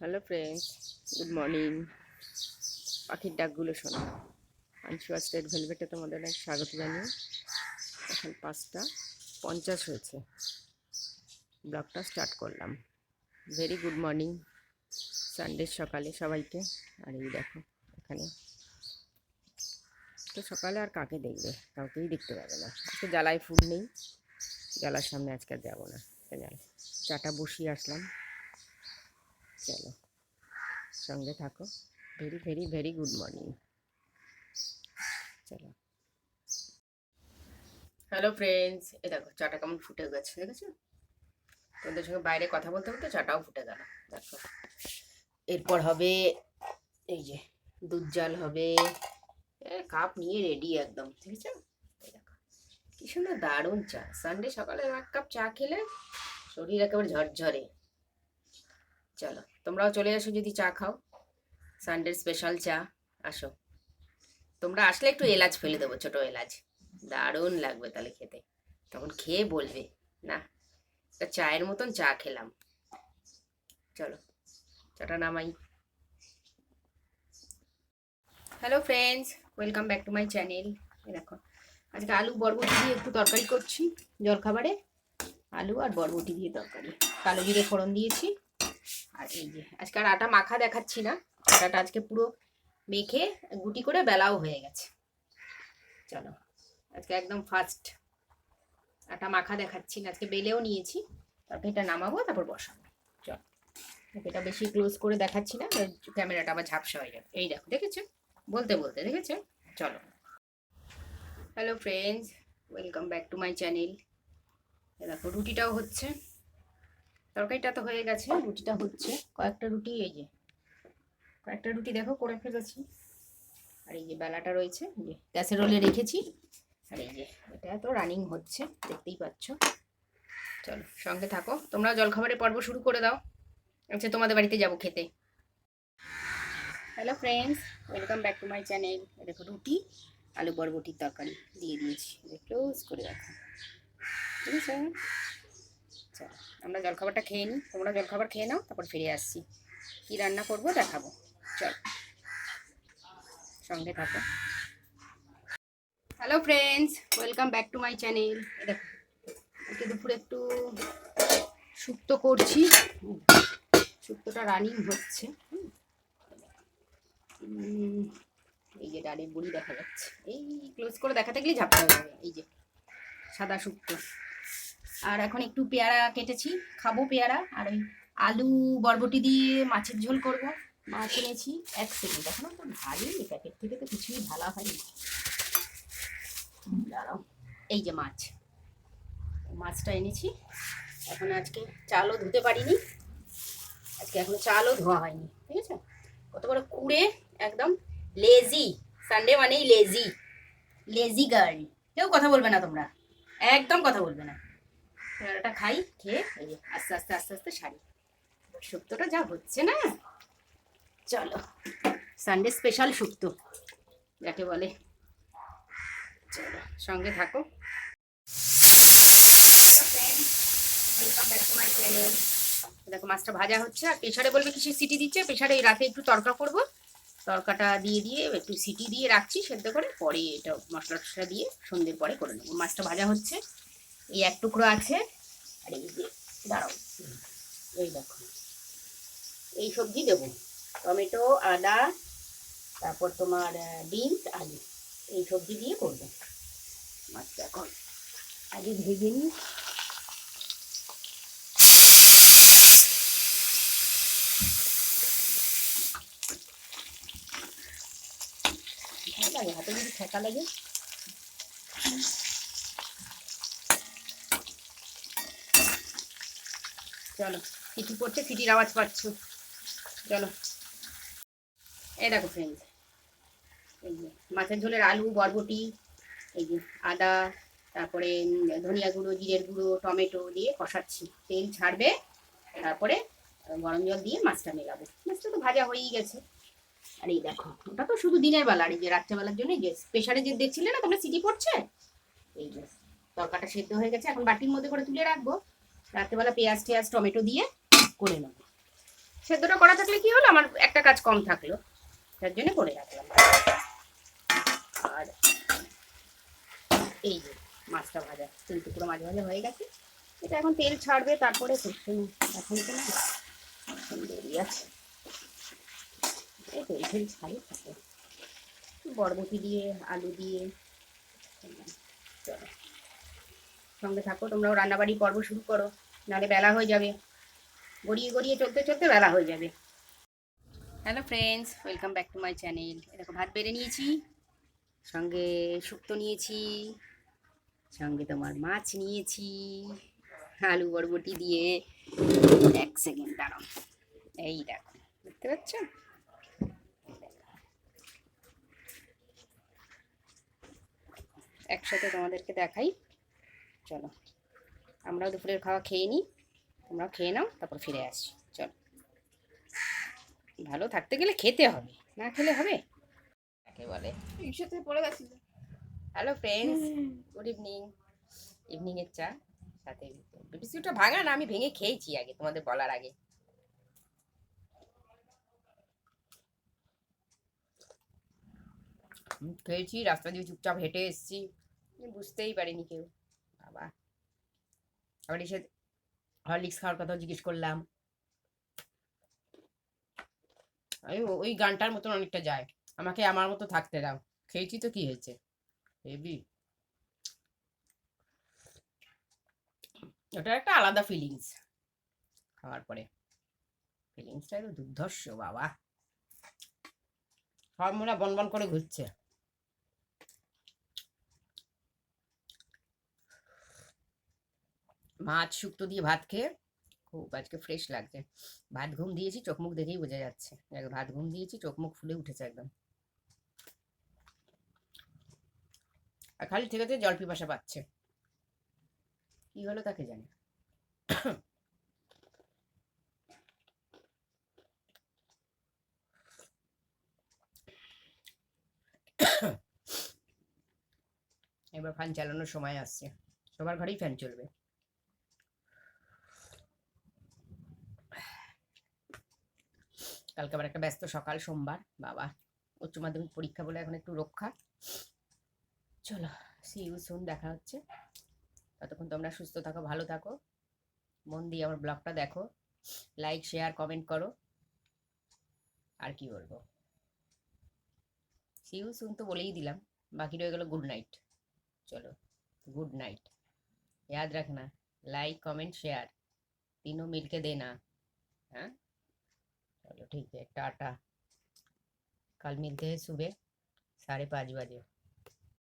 Hello friends, good morning. পাখির ডাকগুলো শোনো। আনসুয়া state ভেলভেটে তোমাদের অনেক স্বাগত জানিয়ে এখন 5:50 হয়েছে, ব্লগটা স্টার্ট করলাম। ভেরি গুড মর্নিং সানডের সকালে সবাইকে। আর এই দেখো এখানে তো সকালে আর কাকে দেখবে, কাউকেই দেখতে পাবে না। আজকে জ্বালায় ফুল নেই, জ্বালার সামনে আজকে আর যাবো না। চাটা বসিয়ে আসলাম, চলো সঙ্গে থাকো। Very very very good morning. চলো। হ্যালো ফ্রেন্ডস, এ দেখো চাটা কেমন ফুটে গেছে, দেখেছো? তোমাদের সঙ্গে বাইরে কথা বলতে বলতে চাটাও ফুটে গেল। দেখো এরপর হবে এই যে দুধ জাল হবে, কাপ নিয়ে রেডি একদম, দেখেছো? এই দেখো কি সুন্দর দারুণ চা। সানডে সকালে এক কাপ চা খেলে শরীর একেবারে ঝরঝরে। চলো তোমরাও চলে আসো যদি চা খাও, সানডের স্পেশাল চা। আসো, তোমরা আসলে একটু এলাচ ফেলে দেবো, ছোট এলাচ, দারুণ লাগবে তাহলে খেতে। তখন খেয়ে বলবে না একটা চায়ের মতন চা খেলাম। চলো চাটা নামাই। Hello friends, welcome back to my channel. দেখো আজকে আলু বরবটি দিয়ে একটু তরকারি করছি জলখাবারে। আলু আর বরবটি দিয়ে তরকারি, কালো জিরে ফোড়ন দিয়েছি। আর এই যে আজকে আর আটা মাখা দেখাচ্ছি না, আটাটা আজকে পুরো মেখে গুটি করে বেলাও হয়ে গেছে। চলো আজকে একদম ফার্স্ট আটা মাখা দেখাচ্ছি না, আজকে বেলেও নিয়েছি। তারপর এটা নামাবো, তারপর বসাবো। চল, এটা বেশি ক্লোজ করে দেখাচ্ছি না, ক্যামেরাটা আবার ঝাপসা হয়ে যাবে। এই দেখো, দেখেছো? বলতে বলতে দেখেছো? চলো। Hello friends, welcome back to my channel. দেখো রুটিটাও হচ্ছে, তরকারিটা তো হয়ে গেছে, রুটিটা হচ্ছে। কয়েকটা রুটি, এই যে কয়েকটা রুটি দেখো করে ফেলেছি। আর এই যে বেলাটা রয়েছে, এই যে ক্যাসেরোলে রেখেছি। আর এই যে এটা তো রানিং হচ্ছে, দেখতেই পাচ্ছ। চলো সঙ্গে থাকো, তোমরাও জলখাবারের পর্ব শুরু করে দাও। আচ্ছা তোমাদের বাড়িতে যাবো খেতে। Hello friends, welcome back to my channel. দেখো রুটি আলু বরবটির তরকারি দিয়ে দিয়েছি, ক্লোজ করে রাখো, ঠিক আছে? চলো আমরা জলখাবারটা খেয়ে নিই, তোমরা জলখাবার খেয়ে নাও, তারপর ফিরে আসছি, কী রান্না করবো দেখাবো। চল সঙ্গে থাকো। Hello friends, welcome back to my channel. দেখো আজকে দুপুরে একটু শুক্তো করছি, শুক্তোটা রানিং হচ্ছে। এই যে ডালে বড়ি দেখা যাচ্ছে, এই ক্লোজ করে দেখাতে গেলে ঝাপসা হয়ে যাবে। এই যে সাদা শুক্তো। আর এখন একটু পেয়ারা কেটেছি, খাবো পেয়ারা। আর ওই আলু বরবটি দিয়ে মাছের ঝোল করব। মাছ এনেছি, এক সেকেন্ড, এখনো তো ভারী, প্যাকেট থেকে তো কিছুই ঢালা হয়নি। দাঁড়াও, এই যে মাছ, মাছটা এনেছি। এখন আজকে চালও ধুতে পারিনি, আজকে এখনো চালও ধোয়া হয়নি, ঠিক আছে? কত বড় কুড়ে, একদম লেজি। সানডে মানেই লেজি, লেজি গার্ল। কেউ কথা বলবে না তোমরা, একদম কথা বলবে না। পেয়ারাটা খাই, খেয়ে এই যে আস্তে আস্তে আস্তে আস্তে সারি। শুক্তোটা যা হচ্ছে না, চলো সানডে স্পেশাল শুক্তো যাকে বলে। চলো সঙ্গে থাকো। দেখো মাছটা ভাজা হচ্ছে, আর প্রেশারে বলবে কিসে সিটি দিচ্ছে। প্রেশারে এই রাতে একটু তড়কা করবো, তড়কাটা দিয়ে দিয়ে একটু সিটি দিয়ে রাখছি সেদ্ধ করে, পরে এটা মশলা টশলা দিয়ে সন্ধ্যের পরে করে নেবো। মাছটা ভাজা হচ্ছে, এই এক টুকরো আছে। আর এই যে দাঁড়াও, এই দেখো এই সবজি দেবো, টমেটো, আদা, তারপর তোমার বিনস, আলু, এই সবজি দিয়ে করবো মাছটা। এখন আগে ভেজে নিই। ভালো লাগে, হাতে যদি ঠেকা লাগে। চলো সিটি পড়ছে, সিটির আওয়াজ পাচ্ছ। চলো এই দেখো ফ্রেন্ডস, এই যে মাছের ঝোলের আলু বরবটি, এই যে আদা, তারপরে ধনিয়া গুঁড়ো, জিরের গুঁড়ো, টমেটো দিয়ে কষাচ্ছি। তেল ছাড়বে, তারপরে গরম জল দিয়ে মাছটা মেলাবো। মাছটা তো ভাজা হয়েই গেছে। আর এই দেখো ওটা তো শুধু দিনের বেলা, আর এই যে রাত্রেবেলার জন্য যে প্রেশারে যে দেখছিলে না তোমরা সিটি পড়ছে, এই যে তরকাটা সেদ্ধ হয়ে গেছে। এখন বাটির মধ্যে করে তুলে রাখবো, রাত্রেবেলা পেঁয়াজ টেয়াজ টমেটো দিয়ে করে নেবো। সেদ্ধটা করা থাকলে কি হলো, আমার একটা কাজ কম থাকলো, তার জন্য করে রাখলাম। আর এই যে মাছটা ভাজা, 3 টুকরো মাছ ভাজা হয়ে গেছে। এটা এখন তেল ছাড়বে, তারপরে করতে না, এখন তো না, এখন দেরি আছে। এই তেল তেল ছাড়ে থাকে, বরবটি দিয়ে আলু দিয়ে। চলো সঙ্গে থাকো, তোমরাও রান্নাবাড়ি পর্ব শুরু করো, নাহলে বেলা হয়ে যাবে, গড়িয়ে গড়িয়ে চলতে চলতে বেলা হয়ে যাবে। Hello friends, welcome back to my channel. এরকম ভাত বেড়ে নিয়েছি, সঙ্গে শুক্তো নিয়েছি, সঙ্গে তোমার মাছ নিয়েছি আলু বরবটি দিয়ে। 1 সেকেন্ড দাঁড়াও, এই দেখো, দেখতে পাচ্ছ? একসাথে তোমাদেরকে দেখাই। চলো আমরাও দুপুরের খাওয়া খেয়ে নিই, তোমরাও খেয়ে নাও, তারপর ফিরে আসি। চলো, ভালো থাকতে গেলে খেতে হবে, না খেলে হবে? কাকে বলে একসাথে পড়ে গেছিল। Hello friends, good evening. ইভিনিংয়ের চা সাথে বিস্কুটটা ভাঙা না, আমি ভেঙে খেয়েছি আগে, তোমাদের বলার আগে। খেয়েছি, রাস্তা দিয়ে চুপচাপ হেঁটে এসেছি, বুঝতেই পারিনি কেউ। বাবা, আবার এসে হরলিক্স খাওয়ার কথা জিজ্ঞেস করলাম। আমি ওই গানটার মতন অনেকটা যায়, আমাকে আমার মতো থাকতে দাও, খেয়েছি তো কি হয়েছে, হেবি। ওটা একটা আলাদা ফিলিংস, খাওয়ার পরে ফিলিংসটা তো দুর্ধর্ষ বাবা, সব মনে বন বন করে ঘুরছে। মাছ শুক্তো দিয়ে ভাত খেয়ে খুব আজকে ফ্রেশ লাগছে। ভাত ঘুম দিয়েছি, চোখ মুখ দেখেই বোঝা যাচ্ছে, ভাত ঘুম দিয়েছি, চোখ মুখ ফুলে উঠেছে একদম। আর খালি থেকে থেকে জল পিপাসা পাচ্ছে, কি হলো তাকে জানি। এবার ফ্যান চালানোর সময় আসছে, সবার ঘরেই ফ্যান চলবে। কালকে আবার একটা ব্যস্ত সকাল, সোমবার, বাবা উচ্চ মাধ্যমিক পরীক্ষা বলে এখন একটু রক্ষা। চলো, সি ইউ সুন, দেখা হচ্ছে। ততক্ষণ তোমরা সুস্থ থাকো, ভালো থাকো, মন দিয়ে আমার ব্লগটা দেখো, লাইক শেয়ার কমেন্ট করো। আর কি বলবো, সি ইউ সুন তো বলেই দিলাম, বাকি রয়ে গেল গুড নাইট। चलो गुड नाइट, याद रखना, लाइक कमेंट शेयर तीनों मिलके देना। हाँ चलो ठीक है, टाटा। कल मिलते हैं सुबह 5:30 बजे।